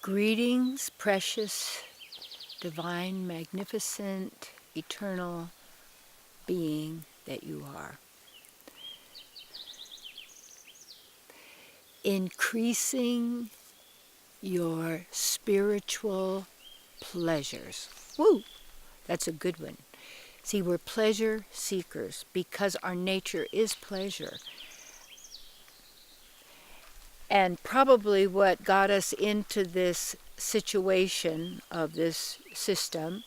Greetings, precious, divine, magnificent, eternal being that you are. Increasing your spiritual pleasures. Woo! That's a good one. See, we're pleasure seekers because our nature is pleasure. And probably what got us into this situation of this system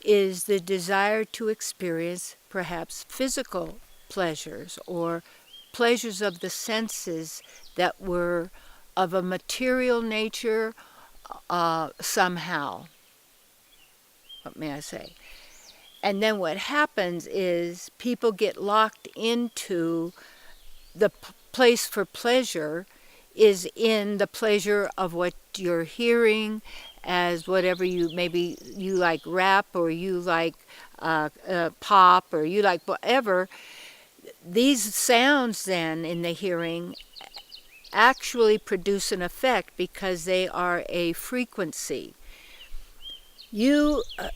is the desire to experience perhaps physical pleasures or pleasures of the senses that were of a material nature somehow. What may I say? And then what happens is people get locked into the place for pleasure is in the pleasure of what you're hearing, as whatever maybe you like rap or you like pop or you like whatever. These sounds then in the hearing actually produce an effect because they are a frequency.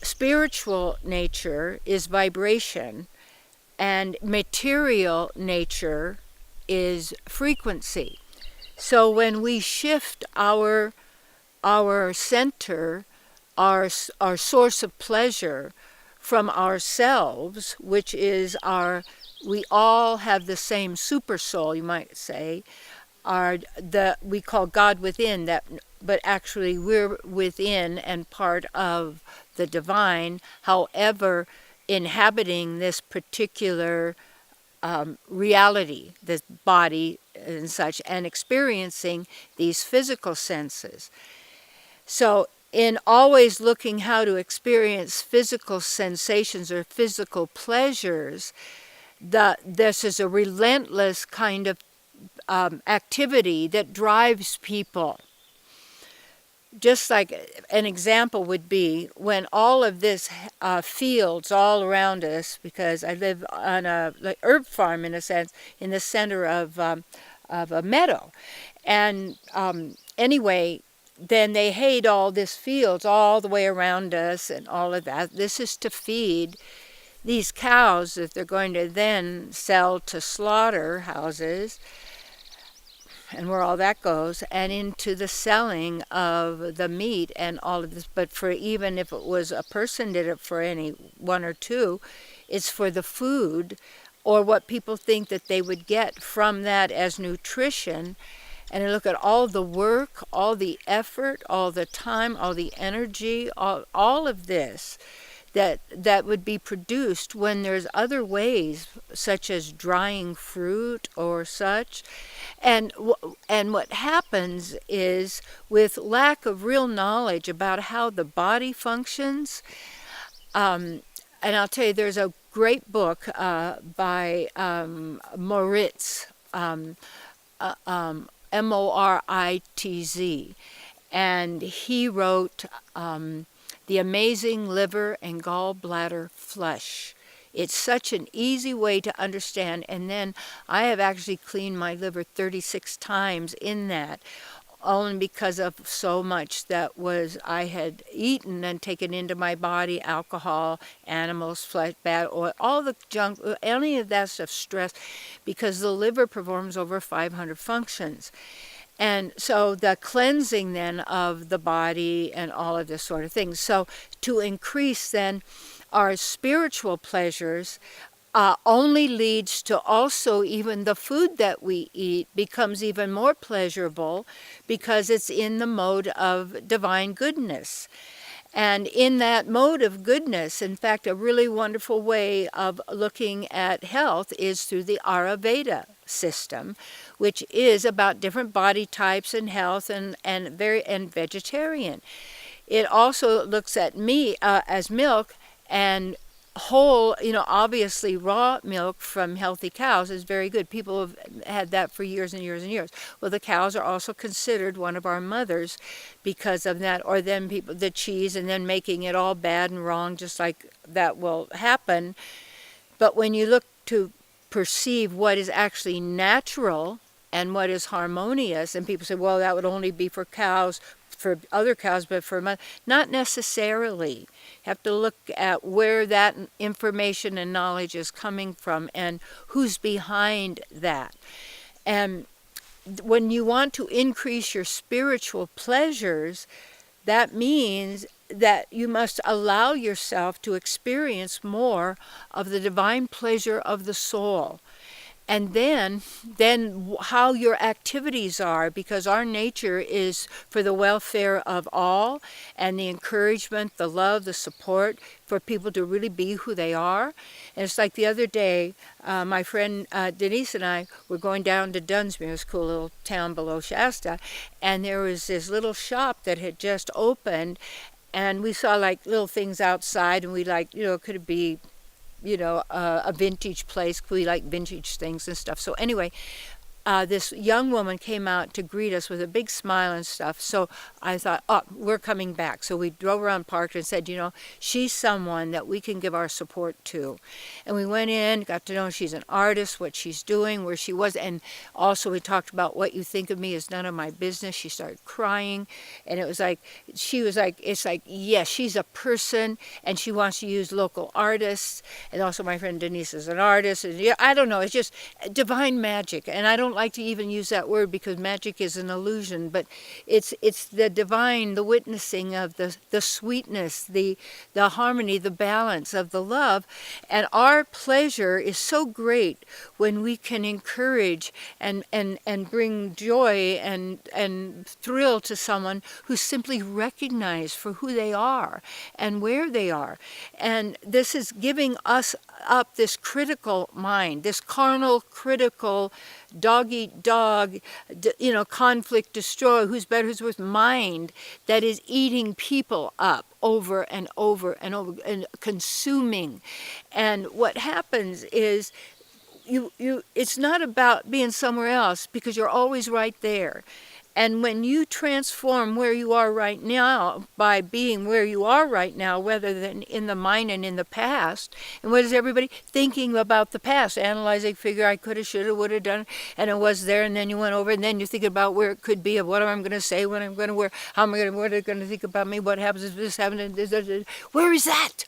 Spiritual nature is vibration, and material nature is frequency. So when we shift our center, our source of pleasure from ourselves, which is we all have the same super soul, you might say, we call God within, but actually we're within and part of the divine, however, inhabiting this particular reality, this body and such, and experiencing these physical senses. So in always looking how to experience physical sensations or physical pleasures, this is a relentless kind of activity that drives people. Just like an example would be when all of this fields all around us, because I live on a herb farm in a sense, in the center of a meadow, and anyway, then they hayed all this fields all the way around us and all of that. This is to feed these cows that they're going to then sell to slaughterhouses, and where all that goes, and into the selling of the meat and all of this. But for even if it was a person did it for any one or two, it's for the food or what people think that they would get from that as nutrition. And I look at all the work, all the effort, all the time, all the energy, all of this that would be produced when there's other ways, such as drying fruit or such. And what happens is, with lack of real knowledge about how the body functions, and I'll tell you, there's a great book by Moritz, Moritz, and he wrote The Amazing Liver and Gallbladder Flush. It's such an easy way to understand, and then I have actually cleaned my liver 36 times in that, only because of so much that I had eaten and taken into my body: alcohol, animals, flesh, bad oil, all the junk, any of that stuff, stress, because the liver performs over 500 functions. And so the cleansing then of the body and all of this sort of thing. So to increase then our spiritual pleasures only leads to also even the food that we eat becomes even more pleasurable because it's in the mode of divine goodness. And in that mode of goodness, in fact, a really wonderful way of looking at health is through the Ayurveda system, which is about different body types and health and vegetarian. It also looks at meat as milk, and whole, obviously raw milk from healthy cows is very good. People have had that for years and years and years. Well, the cows are also considered one of our mothers because of that, or then the cheese, and then making it all bad and wrong, just like that will happen. But when you look to perceive what is actually natural and what is harmonious, and people say, well, that would only be for cows for other cows, but for not necessarily. You have to look at where that information and knowledge is coming from and who's behind that. And when you want to increase your spiritual pleasures, that means that you must allow yourself to experience more of the divine pleasure of the soul. And then how your activities are, because our nature is for the welfare of all and the encouragement, the love, the support for people to really be who they are. And it's like the other day, my friend Denise and I were going down to Dunsmuir, this cool little town below Shasta, and there was this little shop that had just opened, and we saw like little things outside, and we like, could it be a vintage place. We like vintage things and stuff. So anyway, this young woman came out to greet us with a big smile and stuff. So I thought, oh, we're coming back. So we drove around, parked, and said, she's someone that we can give our support to. And we went in, got to know she's an artist, what she's doing, where she was. And also we talked about what you think of me is none of my business. She started crying. And it was like, it's like, yes, she's a person and she wants to use local artists. And also my friend Denise is an artist. And I don't know, it's just divine magic. And I don't like to even use that word because magic is an illusion, but it's the divine, the witnessing of the sweetness, the harmony, the balance of the love. And our pleasure is so great when we can encourage and bring joy and thrill to someone who's simply recognized for who they are and where they are. And this is giving us up this critical mind, this carnal, critical, dog-eat-dog, conflict destroy, who's better, who's worse, mind that is eating people up over and over and over and consuming. And what happens is it's not about being somewhere else because you're always right there. And when you transform where you are right now by being where you are right now, rather than in the mind and in the past, and what is everybody thinking about the past, analyzing, figure I could have, should have, would have done, and it was there, and then you went over, and then you think about where it could be, of what I'm going to say, when I'm going to wear, how am I going to, what are they going to think about me, what happens if this happens, and this. Where is that?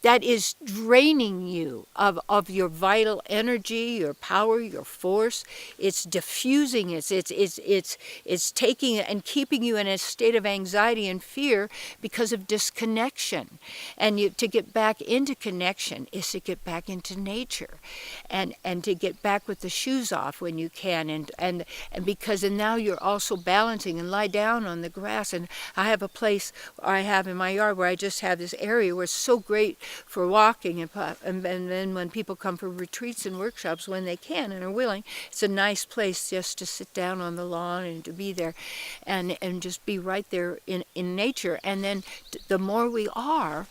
That is draining you of your vital energy, your power, your force. It's diffusing. It's taking it and keeping you in a state of anxiety and fear because of disconnection. And to get back into connection is to get back into nature, and to get back with the shoes off when you can, and because now you're also balancing and lie down on the grass. And I have a place I have in my yard where I just have this area where it's so great for walking, and then when people come for retreats and workshops, when they can and are willing, it's a nice place just to sit down on the lawn and to be there and just be right there in nature. And then the more we are,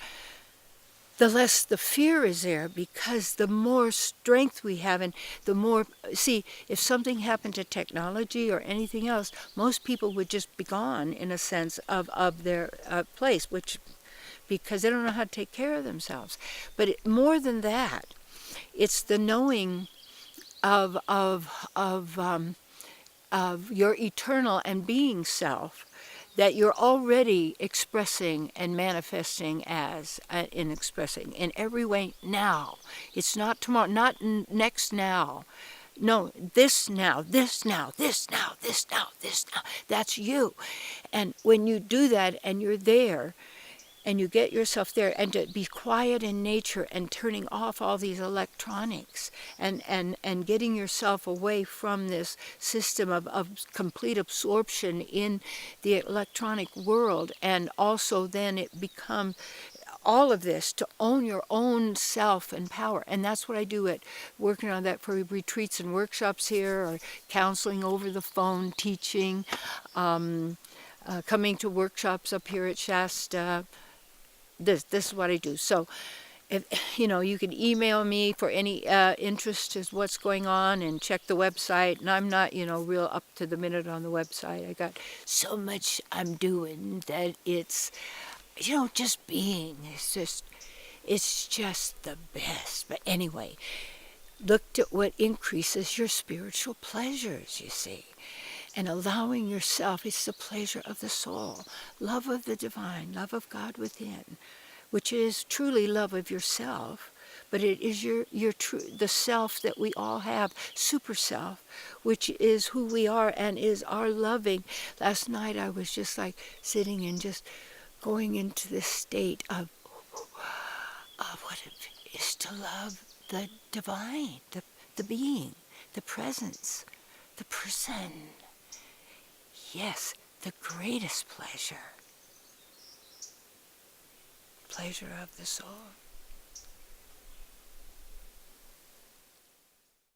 the less the fear is there, because the more strength we have, and the more, see, if something happened to technology or anything else, most people would just be gone, in a sense, of their place, because they don't know how to take care of themselves. But more than that, it's the knowing of your eternal and being self that you're already expressing and manifesting as, expressing in every way now. It's not tomorrow, not next now. No, this now, this now, this now, this now, this now. That's you. And when you do that and you're there, and you get yourself there, and to be quiet in nature and turning off all these electronics and getting yourself away from this system of complete absorption in the electronic world. And also then it becomes all of this to own your own self and power. And that's what I do working on that for retreats and workshops here, or counseling over the phone, teaching, coming to workshops up here at Shasta. This is what I do. So, if you can email me for any interest as what's going on, and check the website. And I'm not, real up to the minute on the website. I got so much I'm doing that it's, just being. It's just the best. But anyway, look at what increases your spiritual pleasures, you see. and allowing yourself. It's the pleasure of the soul, love of the divine, love of God within, which is truly love of yourself, but it is the self that we all have, super self, which is who we are and is our loving. Last night I was just like sitting and just going into this state of what it is to love the divine, the being, the presence, the person. Yes, the greatest pleasure. Pleasure of the soul.